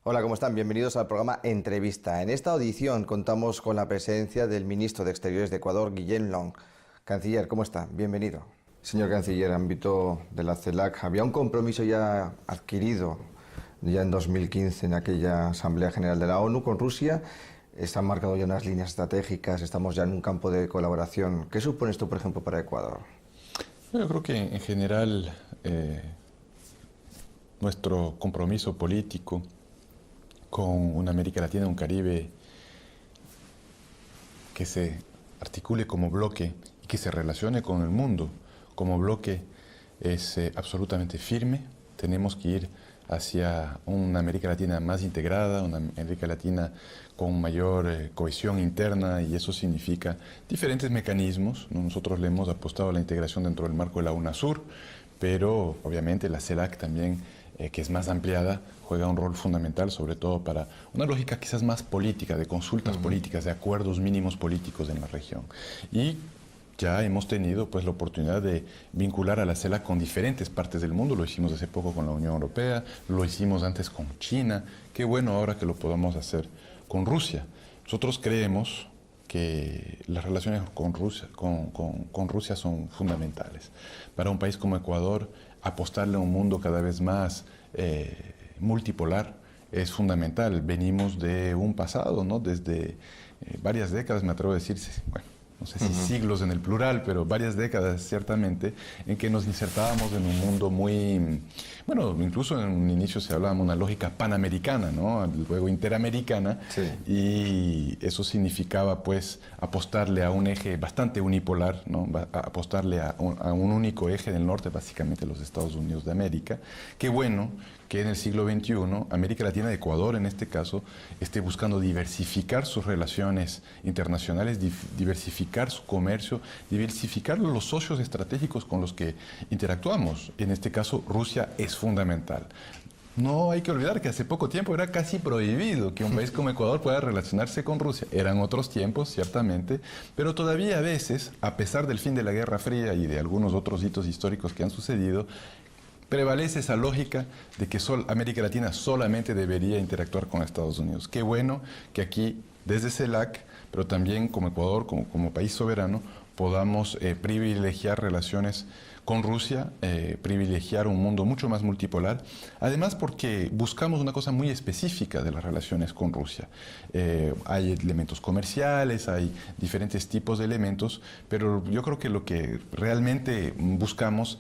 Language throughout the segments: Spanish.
Hola, ¿cómo están? Bienvenidos al programa Entrevista. En esta audición contamos con la presencia del ministro de Exteriores de Ecuador, Guillem Long. Canciller, ¿cómo está? Bienvenido. Señor Canciller, ámbito de la CELAC, había un compromiso ya adquirido ya en 2015 en aquella Asamblea General de la ONU con Rusia. Se han marcado ya unas líneas estratégicas, estamos ya en un campo de colaboración. ¿Qué supone esto, por ejemplo, para Ecuador? Yo creo que en general nuestro compromiso político con una América Latina y un Caribe que se articule como bloque y que se relacione con el mundo como bloque es absolutamente firme. Tenemos que ir hacia una América Latina más integrada, una América Latina con mayor cohesión interna, y eso significa diferentes mecanismos, ¿no? Nosotros le hemos apostado a la integración dentro del marco de la UNASUR, pero obviamente la CELAC también, que es más ampliada, juega un rol fundamental, sobre todo para una lógica quizás más política, de consultas políticas, de acuerdos mínimos políticos en la región. Y ya hemos tenido pues la oportunidad de vincular a la CELAC con diferentes partes del mundo. Lo hicimos hace poco con la Unión Europea, lo hicimos antes con China. Qué bueno ahora que lo podamos hacer con Rusia. Nosotros creemos que las relaciones con Rusia son fundamentales. Para un país como Ecuador, apostarle a un mundo cada vez más multipolar es fundamental. Venimos de un pasado, ¿no? Desde varias décadas, me atrevo a decir, bueno, no sé si siglos en el plural, pero varias décadas ciertamente, en que nos insertábamos en un mundo muy, bueno, incluso en un inicio se hablaba de una lógica panamericana, ¿no? Luego interamericana, sí. Y eso significaba pues apostarle a un eje bastante unipolar, ¿no? Apostarle a un único eje del norte, básicamente los Estados Unidos de América. Qué bueno que en el siglo XXI, América Latina, Ecuador en este caso, esté buscando diversificar sus relaciones internacionales, diversificar su comercio, diversificar los socios estratégicos con los que interactuamos. En este caso, Rusia es fundamental. No hay que olvidar que hace poco tiempo era casi prohibido que un país como Ecuador pueda relacionarse con Rusia. Eran otros tiempos, ciertamente, pero todavía a veces, a pesar del fin de la Guerra Fría y de algunos otros hitos históricos que han sucedido, prevalece esa lógica de que América Latina solamente debería interactuar con Estados Unidos. Qué bueno que aquí, desde CELAC, pero también como Ecuador, como país soberano, podamos privilegiar relaciones con Rusia, privilegiar un mundo mucho más multipolar, además porque buscamos una cosa muy específica de las relaciones con Rusia. Hay elementos comerciales, hay diferentes tipos de elementos, pero yo creo que lo que realmente buscamos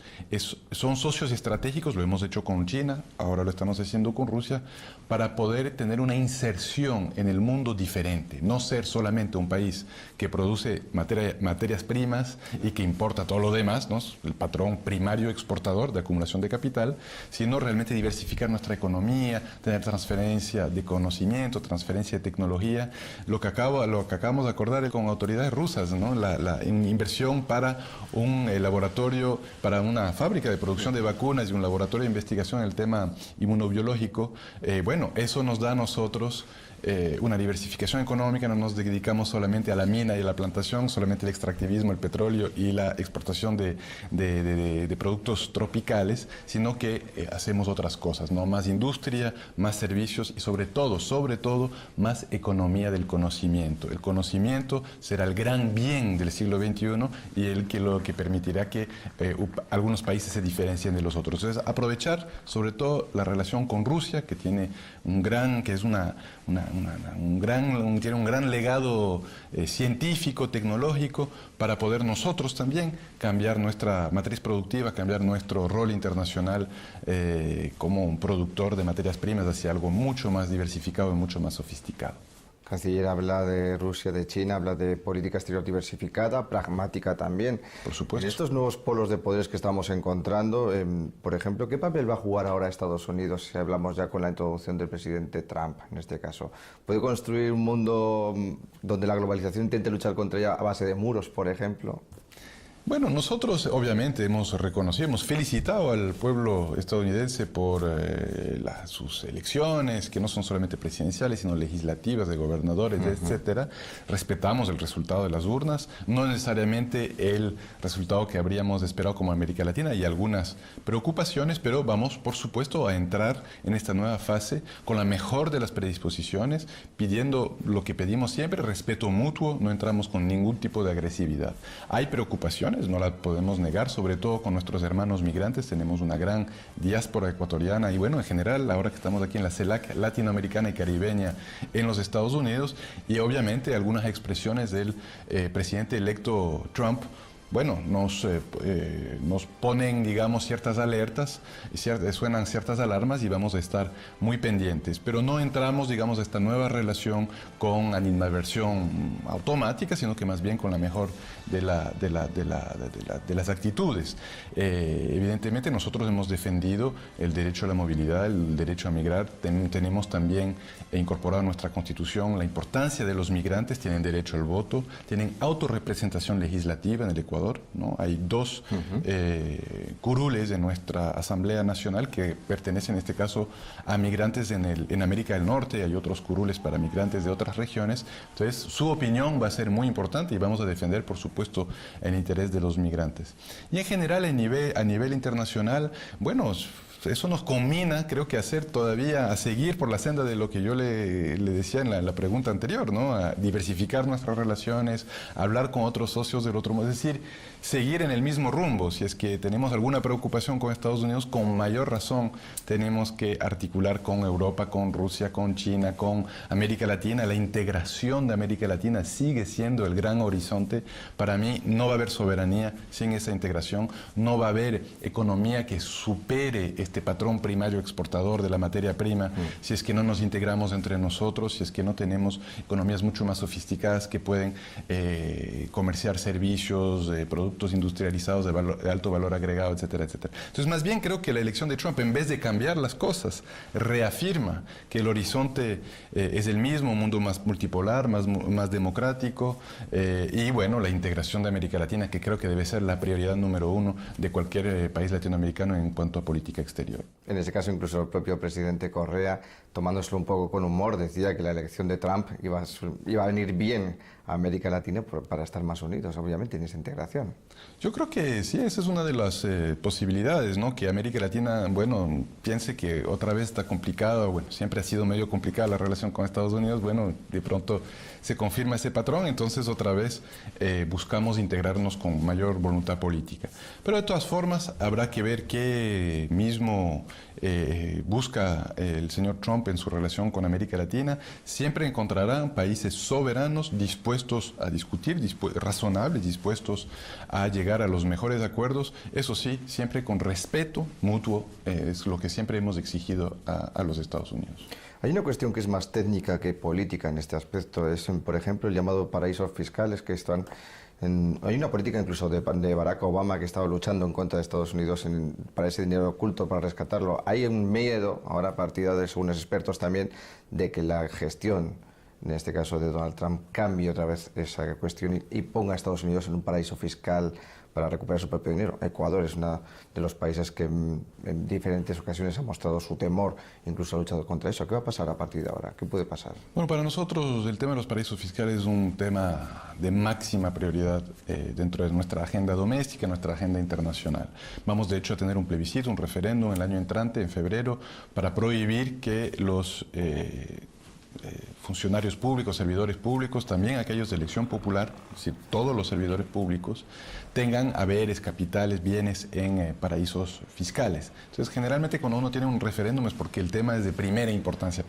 son socios estratégicos. Lo hemos hecho con China, ahora lo estamos haciendo con Rusia, para poder tener una inserción en el mundo diferente, no ser solamente un país que produce materias primas y que importa todo lo demás, ¿no? El patrón primario exportador de acumulación de capital, sino realmente diversificar nuestra economía, tener transferencia de conocimiento, transferencia de tecnología. Lo que acabamos de acordar con autoridades rusas, ¿no? La inversión para un laboratorio, para una fábrica de producción de vacunas y un laboratorio de investigación en el tema inmunobiológico. Bueno, eso nos da a nosotros una diversificación económica. No nos dedicamos solamente a la mina y a la plantación, solamente el extractivismo, el petróleo y la exportación de productos tropicales, sino que hacemos otras cosas, ¿no? Más industria, más servicios y sobre todo, más economía del conocimiento. El conocimiento será el gran bien del siglo XXI y lo que permitirá que algunos países se diferencien de los otros. Entonces, aprovechar sobre todo la relación con Rusia, que tiene tiene un gran legado científico, tecnológico, para poder nosotros también cambiar nuestra matriz productiva, cambiar nuestro rol internacional como un productor de materias primas hacia algo mucho más diversificado y mucho más sofisticado. Canciller, habla de Rusia, de China, habla de política exterior diversificada, pragmática también. Por supuesto. En estos nuevos polos de poderes que estamos encontrando, por ejemplo, ¿qué papel va a jugar ahora Estados Unidos, si hablamos ya con la introducción del presidente Trump, en este caso? ¿Puede construir un mundo donde la globalización intente luchar contra ella a base de muros, por ejemplo? Bueno, nosotros obviamente hemos reconocido, hemos felicitado al pueblo estadounidense por sus elecciones, que no son solamente presidenciales, sino legislativas, de gobernadores, etcétera. Respetamos el resultado de las urnas, no necesariamente el resultado que habríamos esperado como América Latina. Hay algunas preocupaciones, pero vamos, por supuesto, a entrar en esta nueva fase con la mejor de las predisposiciones, pidiendo lo que pedimos siempre, respeto mutuo, no entramos con ningún tipo de agresividad. Hay preocupaciones, no la podemos negar, sobre todo con nuestros hermanos migrantes. Tenemos una gran diáspora ecuatoriana y bueno, en general, ahora que estamos aquí en la CELAC latinoamericana y caribeña en los Estados Unidos, y obviamente algunas expresiones del presidente electo Trump, bueno, nos ponen, digamos, ciertas alertas, suenan ciertas alarmas y vamos a estar muy pendientes. Pero no entramos, digamos, a esta nueva relación con animadversión automática, sino que más bien con la mejor de las actitudes. Evidentemente nosotros hemos defendido el derecho a la movilidad, el derecho a migrar. Tenemos también incorporado a nuestra Constitución la importancia de los migrantes, tienen derecho al voto, tienen autorrepresentación legislativa en el Ecuador, ¿no? Hay dos curules de nuestra Asamblea Nacional que pertenecen en este caso a migrantes en América del Norte, hay otros curules para migrantes de otras regiones. Entonces su opinión va a ser muy importante y vamos a defender, por supuesto, el interés de los migrantes. Y en general a nivel internacional, bueno, eso nos combina, creo que a seguir por la senda de lo que yo le decía en la pregunta anterior, ¿no? A diversificar nuestras relaciones, a hablar con otros socios del otro modo, es decir, seguir en el mismo rumbo. Si es que tenemos alguna preocupación con Estados Unidos, con mayor razón tenemos que articular con Europa, con Rusia, con China, con América Latina. La integración de América Latina sigue siendo el gran horizonte. Para mí no va a haber soberanía sin esa integración, no va a haber economía que supere este patrón primario exportador de la materia prima, si es que no nos integramos entre nosotros, si es que no tenemos economías mucho más sofisticadas que pueden comerciar servicios, productos industrializados de alto valor agregado, etcétera, etcétera. Entonces, más bien creo que la elección de Trump, en vez de cambiar las cosas, reafirma que el horizonte es el mismo, un mundo más multipolar, más democrático, y bueno, la integración de América Latina, que creo que debe ser la prioridad número uno de cualquier país latinoamericano en cuanto a política exterior. En ese caso, incluso el propio presidente Correa, tomándoselo un poco con humor, decía que la elección de Trump iba a venir bien a América Latina para estar más unidos, obviamente, en esa integración. Yo creo que sí, esa es una de las posibilidades, ¿no? Que América Latina, bueno, piense que otra vez está complicada, bueno, siempre ha sido medio complicada la relación con Estados Unidos, bueno, de pronto se confirma ese patrón, entonces otra vez buscamos integrarnos con mayor voluntad política. Pero de todas formas, habrá que ver qué mismo busca el señor Trump en su relación con América Latina. Siempre encontrarán países soberanos dispuestos a discutir, razonables, dispuestos a llegar a los mejores acuerdos, eso sí, siempre con respeto mutuo, es lo que siempre hemos exigido a los Estados Unidos. Hay una cuestión que es más técnica que política en este aspecto, es, por ejemplo, el llamado paraísos fiscales que están... hay una política incluso de Barack Obama que estaba luchando en contra de Estados Unidos para ese dinero oculto, para rescatarlo. Hay un miedo, ahora a partir de según los expertos también, de que la gestión, en este caso de Donald Trump, cambie otra vez esa cuestión y ponga a Estados Unidos en un paraíso fiscal para recuperar su propio dinero. Ecuador es uno de los países que en diferentes ocasiones ha mostrado su temor, incluso ha luchado contra eso. ¿Qué va a pasar a partir de ahora? ¿Qué puede pasar? Bueno, para nosotros el tema de los paraísos fiscales es un tema de máxima prioridad dentro de nuestra agenda doméstica, nuestra agenda internacional. Vamos de hecho a tener un plebiscito, un referéndum el año entrante, en febrero, para prohibir que los funcionarios públicos, servidores públicos, también aquellos de elección popular, es decir, todos los servidores públicos, tengan haberes, capitales, bienes en paraísos fiscales. Entonces, generalmente cuando uno tiene un referéndum es porque el tema es de primera importancia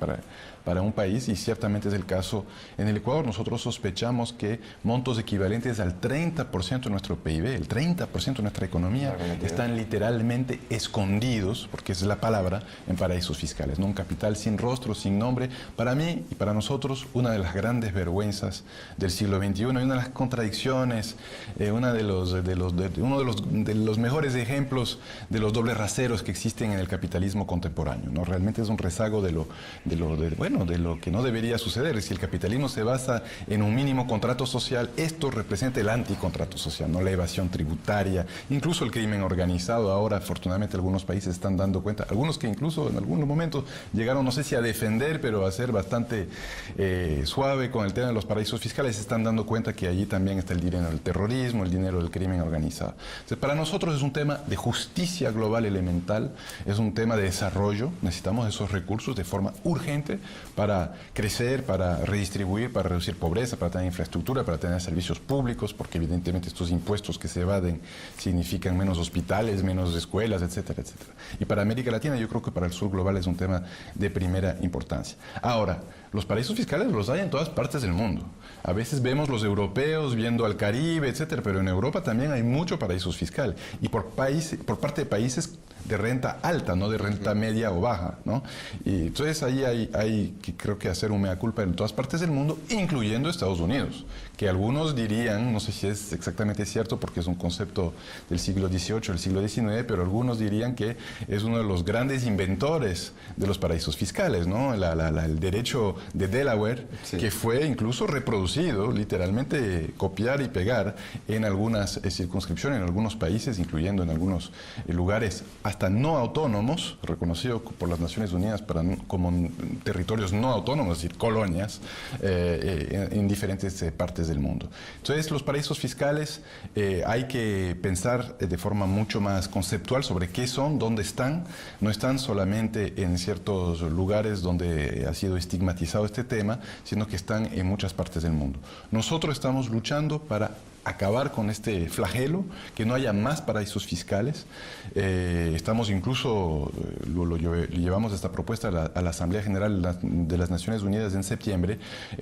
para un país y ciertamente es el caso en el Ecuador. Nosotros sospechamos que montos equivalentes al 30% de nuestro PIB, el 30% de nuestra economía, están literalmente escondidos, porque esa es la palabra, en paraísos fiscales, ¿no? Un capital sin rostro, sin nombre. Para mí, mí y para nosotros una de las grandes vergüenzas del siglo XXI y una de las contradicciones, uno de los mejores ejemplos de los dobles raseros que existen en el capitalismo contemporáneo, ¿no? Realmente es un rezago de lo que no debería suceder. Si el capitalismo se basa en un mínimo contrato social, esto representa el anticontrato social, ¿no? La evasión tributaria, incluso el crimen organizado. Ahora, afortunadamente, algunos países están dando cuenta, algunos que incluso en algunos momentos llegaron, no sé si a defender, pero a ser bastante suave con el tema de los paraísos fiscales, se están dando cuenta que allí también está el dinero del terrorismo, el dinero del crimen organizado. Entonces, para nosotros es un tema de justicia global elemental, es un tema de desarrollo. Necesitamos esos recursos de forma urgente para crecer, para redistribuir, para reducir pobreza, para tener infraestructura, para tener servicios públicos, porque evidentemente estos impuestos que se evaden significan menos hospitales, menos escuelas, etcétera, etcétera. Y para América Latina, yo creo que para el sur global es un tema de primera importancia. Ahora, los paraísos fiscales los hay en todas partes del mundo. A veces vemos los europeos viendo al Caribe, etcétera, pero en Europa también hay mucho paraísos fiscales. Y por parte de países de renta alta, no de renta media o baja, ¿no? Y entonces ahí hay que creo que hacer un mea culpa en todas partes del mundo, incluyendo Estados Unidos, que algunos dirían, no sé si es exactamente cierto porque es un concepto del siglo XVIII, del siglo XIX, pero algunos dirían que es uno de los grandes inventores de los paraísos fiscales, ¿no? El derecho de Delaware, sí, que fue incluso reproducido, literalmente copiar y pegar en algunas circunscripciones, en algunos países, incluyendo en algunos lugares hasta no autónomos, reconocido por las Naciones Unidas como territorios no autónomos, es decir, colonias, en diferentes partes del mundo. Entonces, los paraísos fiscales hay que pensar de forma mucho más conceptual sobre qué son, dónde están. No están solamente en ciertos lugares donde ha sido estigmatizado este tema, sino que están en muchas partes del mundo. Nosotros estamos luchando para acabar con este flagelo, que no haya más paraísos fiscales. Estamos incluso, llevamos esta propuesta a la Asamblea General de las Naciones Unidas en septiembre,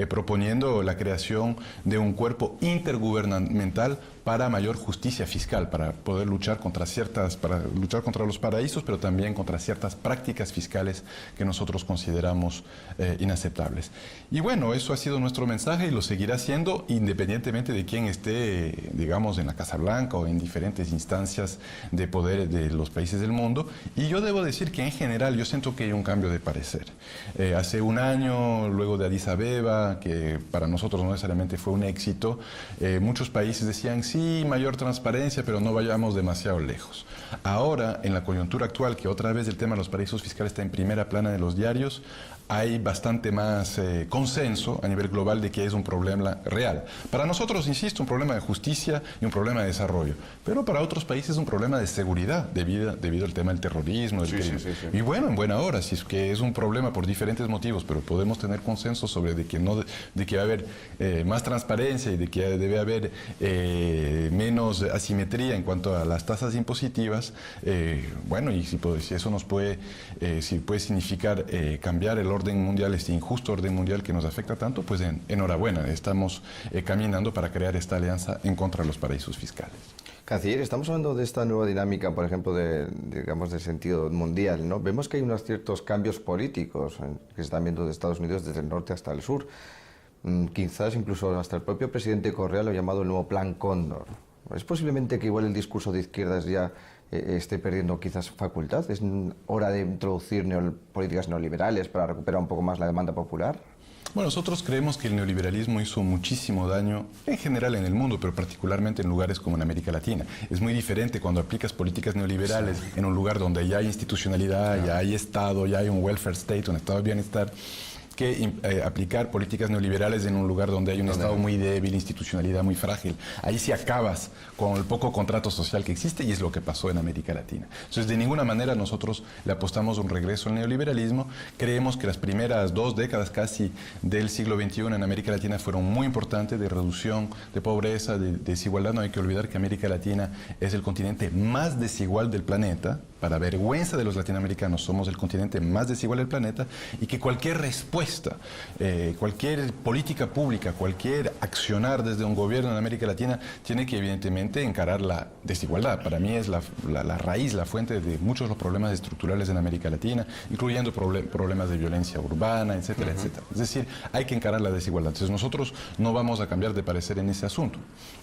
proponiendo la creación de un cuerpo intergubernamental para mayor justicia fiscal, para poder luchar contra los paraísos, pero también contra ciertas prácticas fiscales que nosotros consideramos inaceptables. Y bueno, eso ha sido nuestro mensaje y lo seguirá siendo independientemente de quién esté, digamos, en la Casa Blanca o en diferentes instancias de poder de los países del mundo. Y yo debo decir que en general yo siento que hay un cambio de parecer. Hace un año, luego de Addis Abeba, que para nosotros no necesariamente fue un éxito, muchos países decían sí, mayor transparencia, pero no vayamos demasiado lejos. Ahora, en la coyuntura actual, que otra vez el tema de los paraísos fiscales está en primera plana de los diarios, hay bastante más consenso a nivel global de que es un problema real. Para nosotros, insisto, un problema de justicia y un problema de desarrollo, pero para otros países es un problema de seguridad debido al tema del terrorismo, del crimen. Sí. Y bueno, en buena hora, si es que es un problema por diferentes motivos, pero podemos tener consenso sobre de que va a haber más transparencia y de que debe haber menos asimetría en cuanto a las tasas impositivas. Bueno, y si eso nos puede significar cambiar el orden mundial, este injusto orden mundial que nos afecta tanto, pues enhorabuena, estamos caminando para crear esta alianza en contra de los paraísos fiscales. Canciller, estamos hablando de esta nueva dinámica, por ejemplo, digamos, de sentido mundial, ¿no? Vemos que hay unos ciertos cambios políticos que se están viendo de Estados Unidos desde el norte hasta el sur. Quizás incluso hasta el propio presidente Correa lo ha llamado el nuevo Plan Cóndor. ¿Es posiblemente que igual el discurso de izquierdas ya esté perdiendo quizás facultad? ¿Es hora de introducir políticas neoliberales para recuperar un poco más la demanda popular? Bueno, nosotros creemos que el neoliberalismo hizo muchísimo daño en general en el mundo, pero particularmente en lugares como en América Latina. Es muy diferente cuando aplicas políticas neoliberales en un lugar donde ya hay institucionalidad, ya hay Estado, ya hay un welfare state, un estado de bienestar, que aplicar políticas neoliberales en un lugar donde hay un Estado muy débil, institucionalidad muy frágil. Ahí sí acabas con el poco contrato social que existe y es lo que pasó en América Latina. Entonces, de ninguna manera nosotros le apostamos un regreso al neoliberalismo. Creemos que las primeras 2 décadas casi del siglo XXI en América Latina fueron muy importantes de reducción de pobreza, de desigualdad. No hay que olvidar que América Latina es el continente más desigual del planeta. para vergüenza de los latinoamericanos, somos el continente más desigual del planeta, y que cualquier respuesta, cualquier política pública, cualquier accionar desde un gobierno en América Latina tiene que evidentemente encarar la desigualdad. Para mí es la raíz, la fuente de muchos de los problemas estructurales en América Latina, incluyendo problemas de violencia urbana, etcétera, etcétera. Es decir, hay que encarar la desigualdad. Entonces nosotros no vamos a cambiar de parecer en ese asunto.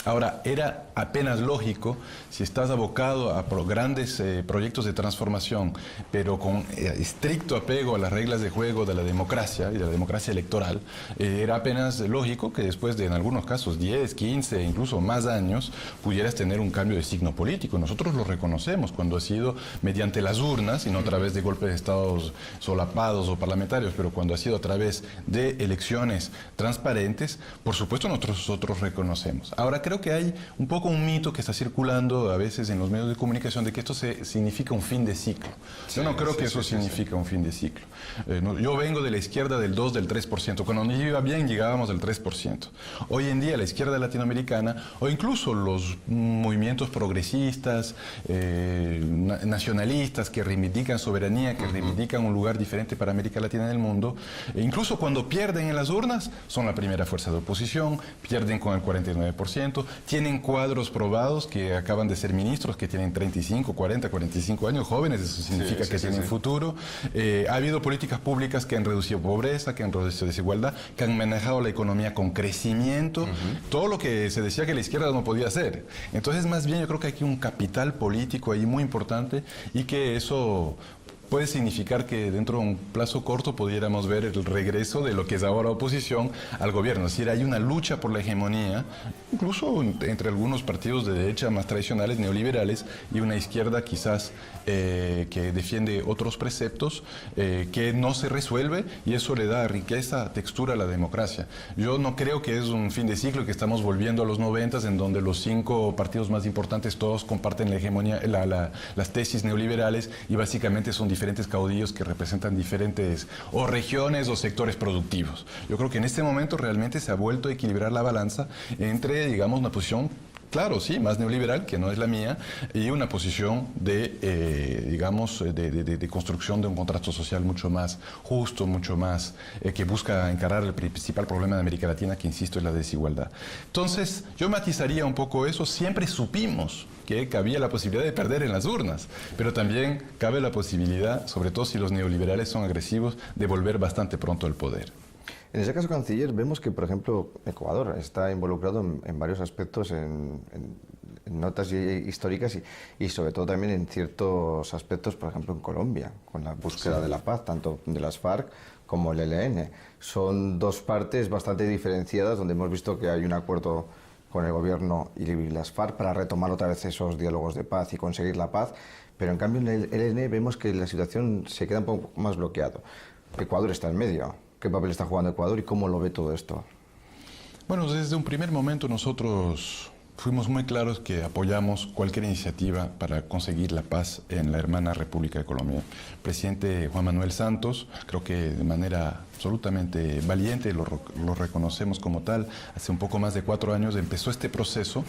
Ahora, era apenas lógico, si estás abocado a grandes proyectos de transformación, pero con estricto apego a las reglas de juego de la democracia y de la democracia electoral, era apenas lógico que después de, en algunos casos, 10, 15, incluso más años, pudieras tener un cambio de signo político. Nosotros lo reconocemos cuando ha sido mediante las urnas y no a través de golpes de estados solapados o parlamentarios, pero cuando ha sido a través de elecciones transparentes, por supuesto nosotros reconocemos. Ahora, creo que hay un poco un mito que está circulando a veces en los medios de comunicación de que esto significa un fin de ciclo. Yo no creo que eso significa un fin de ciclo. Yo vengo de la izquierda del 2, del 3%. Cuando nos iba bien llegábamos al 3%. Hoy en día la izquierda latinoamericana, o incluso los movimientos progresistas, nacionalistas que reivindican soberanía, que reivindican un lugar diferente para América Latina en el mundo, incluso cuando pierden en las urnas, son la primera fuerza de oposición, pierden con el 49%, tienen cuadros probados que acaban de ser ministros, que tienen 35, 40, 45 años, jóvenes, eso significa que tienen futuro. Ha habido políticas públicas que han reducido pobreza, que han reducido desigualdad, que han manejado la economía con crecimiento, todo lo que se decía que la izquierda no podía hacer. Entonces, más bien yo creo que hay aquí un capital político ahí muy importante, y que eso puede significar que dentro de un plazo corto pudiéramos ver el regreso de lo que es ahora oposición al gobierno. Es decir, hay una lucha por la hegemonía, incluso entre algunos partidos de derecha más tradicionales, neoliberales, y una izquierda quizás que defiende otros preceptos que no se resuelve, y eso le da riqueza, textura a la democracia. Yo no creo que es un fin de ciclo, que estamos volviendo a los 90s, en donde los 5 partidos más importantes todos comparten la hegemonía, las tesis neoliberales, y básicamente son diferentes caudillos que representan diferentes o regiones o sectores productivos. Yo creo que en este momento realmente se ha vuelto a equilibrar la balanza entre, digamos, una posición, claro, sí, más neoliberal, que no es la mía, y una posición de, digamos, de construcción de un contrato social mucho más justo, mucho más, que busca encarar el principal problema de América Latina, que, insisto, es la desigualdad. Entonces, yo matizaría un poco eso. Siempre supimos que cabía la posibilidad de perder en las urnas, pero también cabe la posibilidad, sobre todo si los neoliberales son agresivos, de volver bastante pronto al poder. En ese caso, canciller, vemos que, por ejemplo, Ecuador está involucrado en varios aspectos, en notas históricas y sobre todo también en ciertos aspectos, por ejemplo, en Colombia, con la búsqueda de la paz, tanto de las FARC como el ELN. Son dos partes bastante diferenciadas, donde hemos visto que hay un acuerdo con el gobierno y las FARC para retomar otra vez esos diálogos de paz y conseguir la paz, pero en cambio en el ELN vemos que la situación se queda un poco más bloqueado. Ecuador está en medio. ¿Qué papel está jugando Ecuador y cómo lo ve todo esto? Bueno, desde un primer momento nosotros fuimos muy claros que apoyamos cualquier iniciativa para conseguir la paz en la hermana República de Colombia. El presidente Juan Manuel Santos, creo que de manera absolutamente valiente, lo reconocemos como tal, hace un poco más de 4 años empezó este proceso.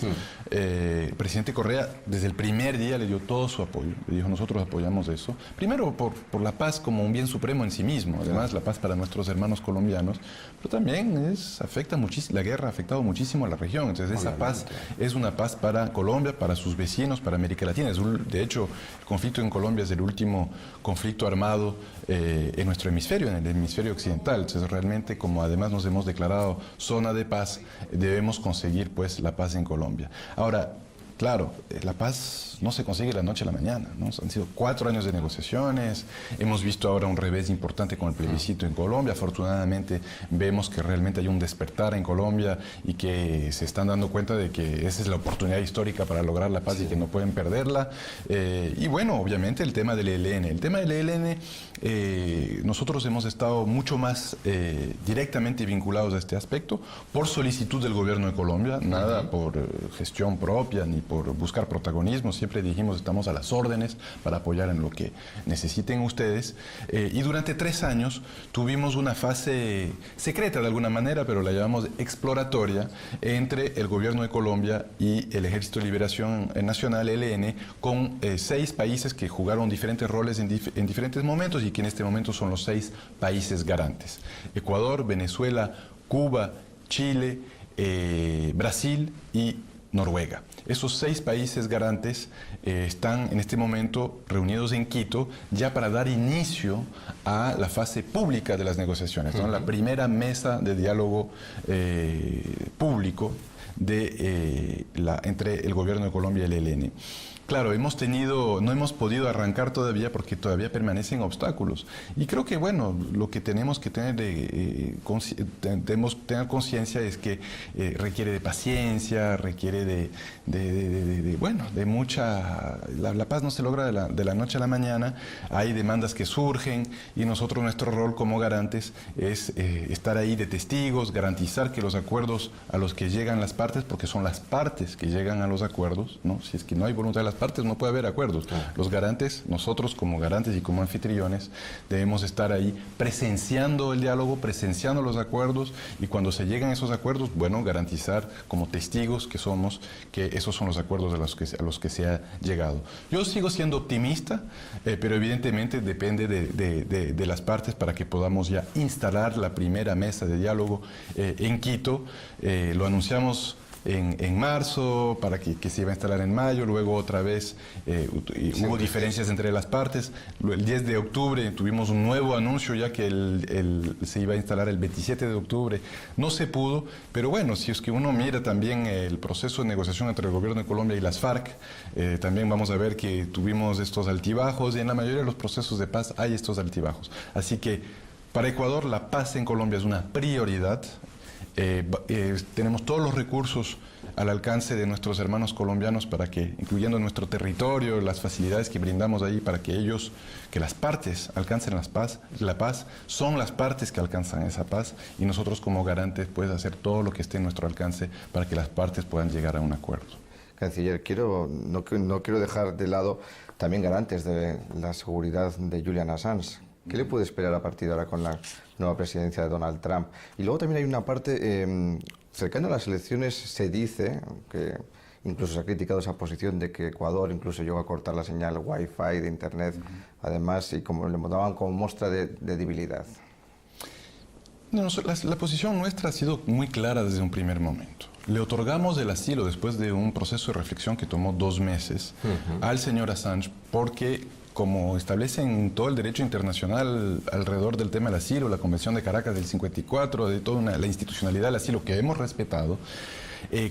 El presidente Correa desde el primer día le dio todo su apoyo, le dijo: nosotros apoyamos eso, primero por la paz como un bien supremo en sí mismo, además la paz para nuestros hermanos colombianos, pero también afecta muchísimo, la guerra ha afectado muchísimo a la región, entonces esa paz es una paz para Colombia, para sus vecinos, para América Latina. De hecho, el conflicto en Colombia es el último conflicto armado en nuestro hemisferio, en el hemisferio occidental. Entonces, realmente, como además nos hemos declarado zona de paz, debemos conseguir pues la paz en Colombia. Ahora, claro, la paz no se consigue de la noche a la mañana, ¿no? Han sido 4 años de negociaciones, hemos visto ahora un revés importante con el plebiscito en Colombia. Afortunadamente vemos que realmente hay un despertar en Colombia y que se están dando cuenta de que esa es la oportunidad histórica para lograr la paz y que no pueden perderla. Y bueno, obviamente el tema del ELN. El tema del ELN, nosotros hemos estado mucho más directamente vinculados a este aspecto por solicitud del gobierno de Colombia, nada por gestión propia ni por buscar protagonismo. Siempre dijimos, estamos a las órdenes para apoyar en lo que necesiten ustedes. Y durante 3 años tuvimos una fase secreta de alguna manera, pero la llamamos exploratoria, entre el gobierno de Colombia y el Ejército de Liberación Nacional, ELN, con 6 países que jugaron diferentes roles en diferentes momentos y que en este momento son los 6 países garantes: Ecuador, Venezuela, Cuba, Chile, Brasil y Noruega. Esos 6 países garantes están en este momento reunidos en Quito ya para dar inicio a la fase pública de las negociaciones, ¿no? La primera mesa de diálogo público entre el gobierno de Colombia y el ELN. Claro, no hemos podido arrancar todavía porque todavía permanecen obstáculos. Y creo que, bueno, lo que tenemos que tener conciencia es que requiere de paciencia, requiere de mucha... La paz no se logra de la noche a la mañana, hay demandas que surgen y nosotros, nuestro rol como garantes es estar ahí de testigos, garantizar que los acuerdos a los que llegan las partes, porque son las partes que llegan a los acuerdos, ¿no? Si es que no hay voluntad de las partes, no puede haber acuerdos. Los garantes, nosotros como garantes y como anfitriones, debemos estar ahí presenciando el diálogo, presenciando los acuerdos, y cuando se llegan esos acuerdos, bueno, garantizar como testigos que somos que esos son los acuerdos a los que se ha llegado. Yo sigo siendo optimista, pero evidentemente depende de las partes para que podamos ya instalar la primera mesa de diálogo en Quito. Lo anunciamos en marzo, para que se iba a instalar en mayo, luego otra vez hubo diferencias entre las partes. El 10 de octubre tuvimos un nuevo anuncio, ya que se iba a instalar el 27 de octubre. No se pudo, pero bueno, si es que uno mira también el proceso de negociación entre el gobierno de Colombia y las FARC, también vamos a ver que tuvimos estos altibajos, y en la mayoría de los procesos de paz hay estos altibajos. Así que para Ecuador la paz en Colombia es una prioridad. Tenemos todos los recursos al alcance de nuestros hermanos colombianos para que, incluyendo nuestro territorio, las facilidades que brindamos ahí para que las partes alcancen la paz, son las partes que alcanzan esa paz, y nosotros como garantes pues hacer todo lo que esté en nuestro alcance para que las partes puedan llegar a un acuerdo. Canciller, no quiero dejar de lado también garantes de la seguridad de Julian Assange. ¿Qué le puede esperar a partir de ahora con la nueva presidencia de Donald Trump? Y luego también hay una parte, cercana a las elecciones se dice, que incluso se ha criticado esa posición de que Ecuador incluso llegó a cortar la señal Wi-Fi de Internet, además, y como le daban como muestra de debilidad. No, la posición nuestra ha sido muy clara desde un primer momento. Le otorgamos el asilo después de un proceso de reflexión que tomó 2 meses al señor Assange, porque, como establecen todo el derecho internacional alrededor del tema del asilo, la Convención de Caracas del 54, de toda la institucionalidad del asilo que hemos respetado,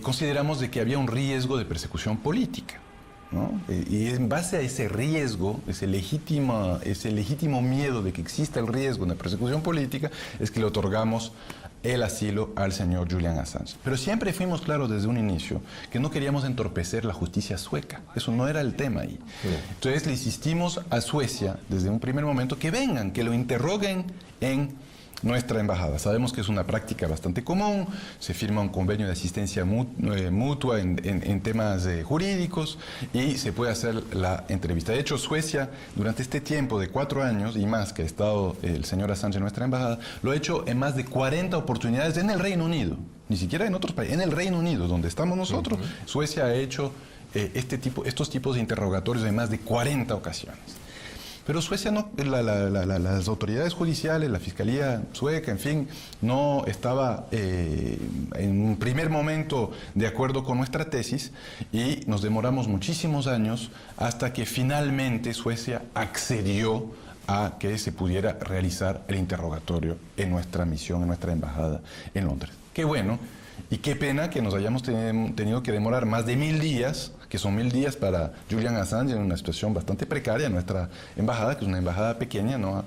consideramos de que había un riesgo de persecución política, ¿no? Y en base a ese riesgo, ese legítimo miedo de que exista el riesgo de persecución política, es que le otorgamos el asilo al señor Julian Assange. Pero siempre fuimos claros desde un inicio que no queríamos entorpecer la justicia sueca. Eso no era el tema ahí. Sí. Entonces le insistimos a Suecia desde un primer momento que vengan, que lo interroguen en nuestra embajada. Sabemos que es una práctica bastante común, se firma un convenio de asistencia mutua en temas jurídicos, y se puede hacer la entrevista. De hecho, Suecia, durante este tiempo de 4 años y más que ha estado el señor Assange en nuestra embajada, lo ha hecho en más de 40 oportunidades en el Reino Unido, ni siquiera en otros países, en el Reino Unido, donde estamos nosotros. Suecia ha hecho estos tipos de interrogatorios en más de 40 ocasiones. Pero Suecia no, las autoridades judiciales, la Fiscalía sueca, en fin, no estaba en un primer momento de acuerdo con nuestra tesis, y nos demoramos muchísimos años hasta que finalmente Suecia accedió a que se pudiera realizar el interrogatorio en nuestra misión, en nuestra embajada en Londres. Qué bueno. Y qué pena que nos hayamos tenido que demorar más de 1000 días, que son 1000 días para Julian Assange en una situación bastante precaria en nuestra embajada, que es una embajada pequeña, ¿no?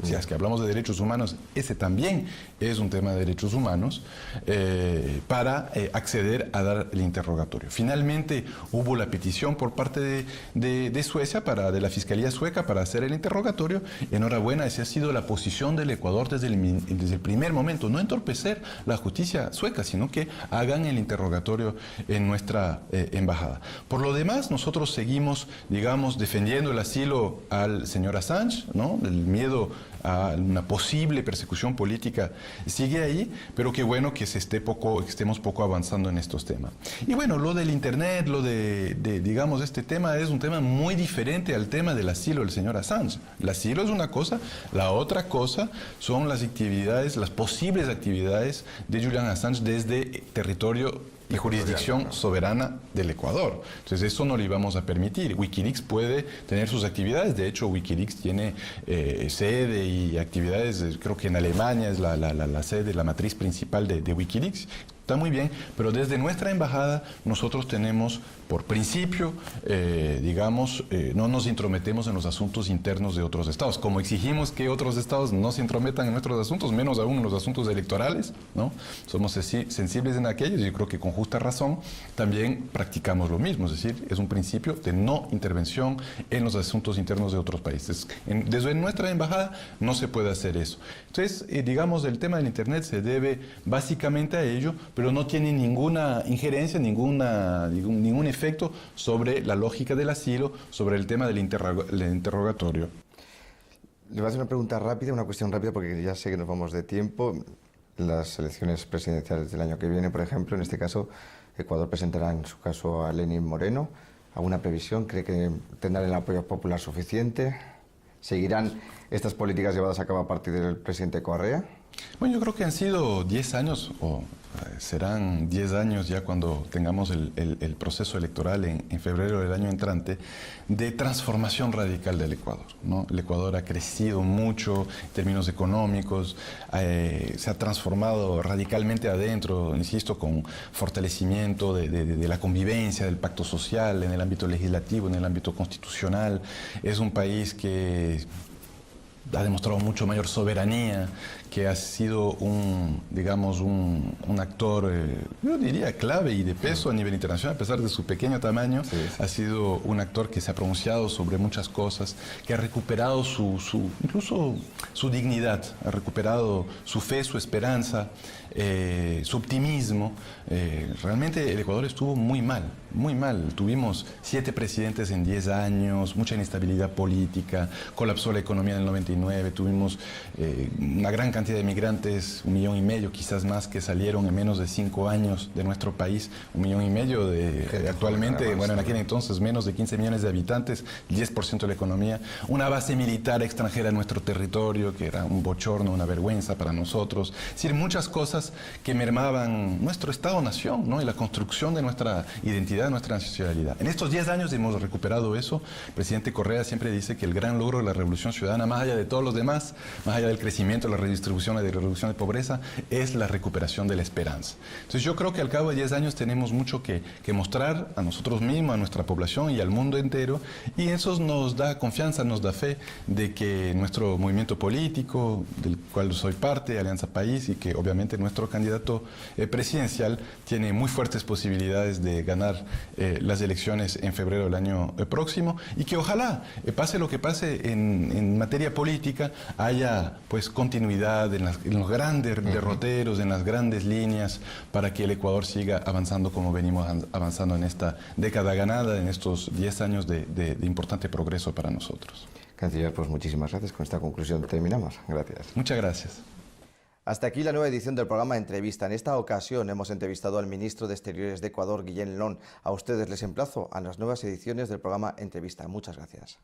Si es que hablamos de derechos humanos, ese también es un tema de derechos humanos, para acceder a dar el interrogatorio. Finalmente hubo la petición por parte de Suecia, de la Fiscalía Sueca, para hacer el interrogatorio. Enhorabuena, esa ha sido la posición del Ecuador desde el primer momento. No entorpecer la justicia sueca, sino que hagan el interrogatorio en nuestra embajada. Por lo demás, nosotros seguimos, digamos, defendiendo el asilo al señor Assange, ¿no? El miedo a una posible persecución política sigue ahí, pero qué bueno que estemos poco avanzando en estos temas. Y bueno, lo del Internet, digamos, este tema es un tema muy diferente al tema del asilo del señor Assange. El asilo es una cosa, la otra cosa son las actividades, las posibles actividades de Julian Assange desde territorio y jurisdicción soberana del Ecuador. Entonces eso no lo íbamos a permitir. Wikileaks puede tener sus actividades, de hecho Wikileaks tiene sede y actividades, creo que en Alemania es la sede, la matriz principal de Wikileaks. Está muy bien, pero desde nuestra embajada nosotros tenemos, por principio, no nos intrometemos en los asuntos internos de otros estados. Como exigimos que otros estados no se intrometan en nuestros asuntos, menos aún en los asuntos electorales, ¿no? Somos sensibles en aquellos y yo creo que con justa razón también practicamos lo mismo. Es decir, es un principio de no intervención en los asuntos internos de otros países. Desde nuestra embajada no se puede hacer eso. Entonces, digamos, el tema del Internet se debe básicamente a ello, pero no tiene ninguna injerencia, ningún efecto sobre la lógica del asilo, sobre el tema del interrogatorio. Le voy a hacer una pregunta rápida, una cuestión rápida, porque ya sé que nos vamos de tiempo. Las elecciones presidenciales del año que viene, por ejemplo, en este caso, Ecuador presentará en su caso a Lenín Moreno. ¿Alguna previsión? ¿Cree que tendrán el apoyo popular suficiente? ¿Seguirán estas políticas llevadas a cabo a partir del presidente Correa? Bueno, yo creo que han sido 10 años, o serán 10 años ya cuando tengamos el proceso electoral en febrero del año entrante, de transformación radical del Ecuador, ¿no? El Ecuador ha crecido mucho en términos económicos, se ha transformado radicalmente adentro, insisto, con fortalecimiento de la convivencia, del pacto social, en el ámbito legislativo, en el ámbito constitucional. Es un país que ha demostrado mucho mayor soberanía, que ha sido un actor, yo diría, clave y de peso a nivel internacional, a pesar de su pequeño tamaño. Sí. Ha sido un actor que se ha pronunciado sobre muchas cosas, que ha recuperado incluso su dignidad, ha recuperado su fe, su esperanza, su optimismo. Realmente el Ecuador estuvo muy mal, muy mal. Tuvimos 7 presidentes en 10 años, mucha inestabilidad política, colapsó la economía en el 99, tuvimos una gran cantidad de migrantes, 1,5 millones, quizás más, que salieron en menos de 5 años de nuestro país. 1,5 millones actualmente, bueno, en aquel entonces menos de 15 millones de habitantes, 10% de la economía. Una base militar extranjera en nuestro territorio, que era un bochorno, una vergüenza para nosotros. Es decir, muchas cosas que mermaban nuestro Estado-nación, ¿no? Y la construcción de nuestra identidad, nuestra nacionalidad. En estos 10 años hemos recuperado eso. El presidente Correa siempre dice que el gran logro de la Revolución Ciudadana, más allá de todos los demás, más allá del crecimiento, la redistribución, la reducción de pobreza, es la recuperación de la esperanza. Entonces yo creo que al cabo de 10 años tenemos mucho que mostrar a nosotros mismos, a nuestra población y al mundo entero, y eso nos da confianza, nos da fe de que nuestro movimiento político, del cual soy parte, Alianza País, y que obviamente nuestro candidato presidencial tiene muy fuertes posibilidades de ganar las elecciones en febrero del año próximo, y que ojalá, pase lo que pase en materia política, haya pues continuidad en los grandes derroteros, en las grandes líneas, para que el Ecuador siga avanzando como venimos avanzando en esta década ganada, en estos 10 años de importante progreso para nosotros. Canciller, pues muchísimas gracias. Con esta conclusión terminamos. Gracias. Muchas gracias. Hasta aquí la nueva edición del programa Entrevista. En esta ocasión hemos entrevistado al ministro de Exteriores de Ecuador, Guillén Lon. A ustedes les emplazo a las nuevas ediciones del programa Entrevista. Muchas gracias.